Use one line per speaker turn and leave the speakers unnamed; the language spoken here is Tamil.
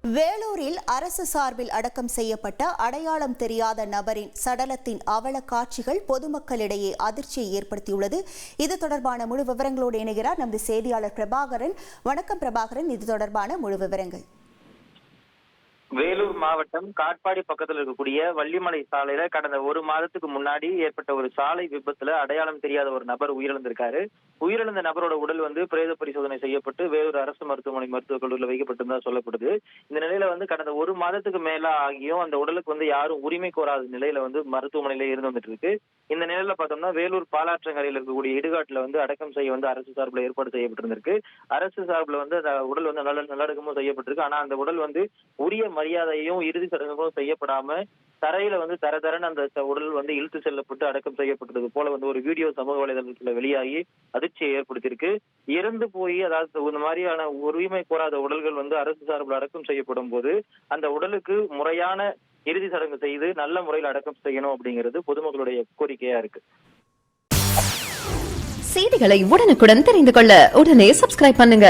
வேலூரில் அரசு சார்பில் அடக்கம் செய்யப்பட்ட அடையாளம் தெரியாத நபரின் சடலத்தின் அவல காட்சிகள் பொதுமக்களிடையே அதிர்ச்சியை ஏற்படுத்தியுள்ளது. இது தொடர்பான முழு விவரங்களோடு இணைகிறார் நமது செய்தியாளர் பிரபாகரன். வணக்கம் பிரபாகரன், இது தொடர்பான முழு விவரங்கள்.
வேலூர் மாவட்டம் காட்பாடி பக்கத்தில் இருக்கக்கூடிய வள்ளிமலை சாலையில கடந்த ஒரு மாதத்துக்கு முன்னாடி ஏற்பட்ட ஒரு சாலை விபத்துல அடையாளம் தெரியாத ஒரு நபர் உயிரிழந்திருக்காரு. உயிரிழந்த நபரோட உடல் பிரேத பரிசோதனை செய்யப்பட்டு வேலூர் அரசு மருத்துவமனை மருத்துவக் கல்லூரியில் வைக்கப்பட்டிருந்தா சொல்லப்படுது. இந்த நிலையில கடந்த ஒரு மாதத்துக்கு மேல ஆகியும் அந்த உடலுக்கு யாரும் உரிமை கோராத நிலையில மருத்துவமனையில இருந்து வந்துட்டு இருக்கு. இந்த நிலையில பார்த்தோம்னா வேலூர் பாலாற்றங்கரையில் இருக்கக்கூடிய இடுகாட்டுல அடக்கம் செய்ய அரசு சார்பில் ஏற்பாடு செய்யப்பட்டிருந்திருக்கு. அரசு சார்பில் அந்த உடல் நல்லடக்கமும் செய்யப்பட்டிருக்கு. ஆனா அந்த உடல் உரிய மரியாதையும் இறுதி சடங்குகளும் செய்யப்படாம தரையில தரதரன்னு அந்த உடல் இழுத்து செல்லப்பட்டு அடக்கம் செய்யப்பட்டது போல ஒரு வீடியோ சமூக வலைதளத்துல வெளியாகி அதிர்ச்சியை ஏற்படுத்தியிருக்கு. இறந்து போய் அதாவது இந்த மாதிரியான உரிமை கோராத உடல்கள் அரசு சார்பில் அடக்கம் செய்யப்படும் போது அந்த உடலுக்கு முறையான இறுதி சடங்கு செய்து நல்ல முறையில் அடக்கம் செய்யணும் அப்படிங்கிறது பொதுமக்களுடைய கோரிக்கையா இருக்கு.
செய்திகளை உடனுக்குடன் தெரிந்து கொள்ள உடனே சப்ஸ்கிரைப் பண்ணுங்க.